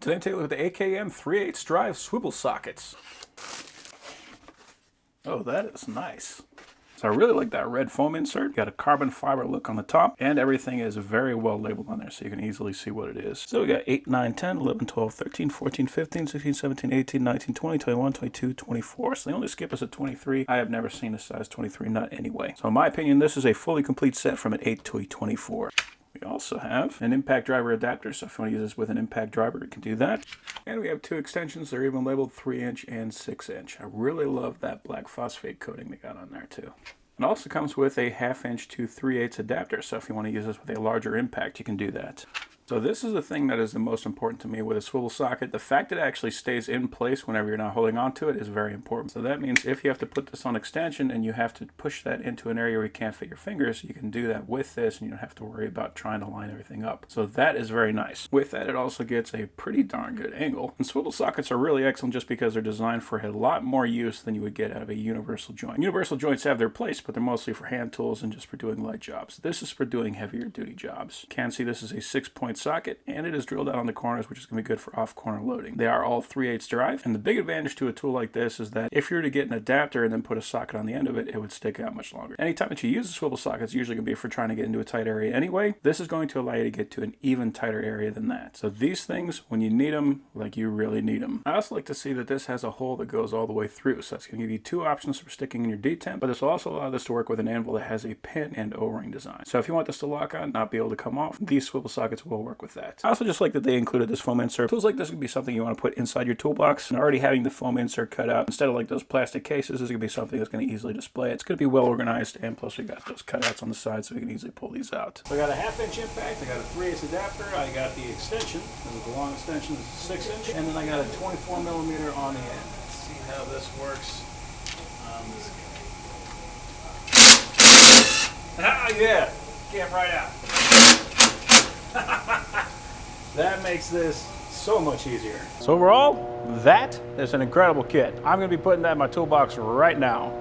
Today, take a look at the AKM 3/8 drive swivel sockets. Oh, that is nice. So I really like that red foam insert. Got a carbon fiber look on the top, and everything is very well labeled on there, so you can easily see what it is. So we got 8, 9, 10, 11, 12, 13, 14, 15, 16, 17, 18, 19, 20, 21, 22, 24. So they only skip us at 23. I have never seen a size 23 nut anyway. So in my opinion, this is a fully complete set from an 8 to a 24. We also have an impact driver adapter, so if you want to use this with an impact driver, you can do that. And we have 2 extensions. They're even labeled 3-inch and 6-inch. I really love that black phosphate coating they got on there too. It also comes with a 1/2-inch to 3/8 adapter, so if you want to use this with a larger impact, you can do that. So this is the thing that is the most important to me with a swivel socket. The fact that it actually stays in place whenever you're not holding on to it is very important. So that means if you have to put this on extension and you have to push that into an area where you can't fit your fingers, you can do that with this and you don't have to worry about trying to line everything up. So that is very nice. With that, it also gets a pretty darn good angle. And swivel sockets are really excellent just because they're designed for a lot more use than you would get out of a universal joint. Universal joints have their place, but they're mostly for hand tools and just for doing light jobs. This is for doing heavier duty jobs. You can see this is a 6-point socket, and it is drilled out on the corners, which is going to be good for off-corner loading. They are all 3/8 drive, and the big advantage to a tool like this is that if you were to get an adapter and then put a socket on the end of it, it would stick out much longer. Anytime that you use a swivel socket, it's usually going to be for trying to get into a tight area anyway. This is going to allow you to get to an even tighter area than that. So these things, when you need them, like you really need them. I also like to see that this has a hole that goes all the way through, so that's going to give you 2 options for sticking in your detent, but this will also allow this to work with an anvil that has a pin and O-ring design. So if you want this to lock on, not be able to come off, these swivel sockets will work with that. I also just like that they included this foam insert. Tools like this could be something you want to put inside your toolbox, and already having the foam insert cut out, instead of like those plastic cases, this is going to be something that's going to easily display. It's going to be well organized, and plus we got those cutouts on the side so we can easily pull these out. So I got a 1/2-inch impact, I got a 3/8 adapter, I got the extension, this is the long extension, this is 6-inch, and then I got a 24mm on the end. Let's see how this works on this guy. Ah, yeah, came right out. That makes this so much easier. So overall, that is an incredible kit. I'm going to be putting that in my toolbox right now.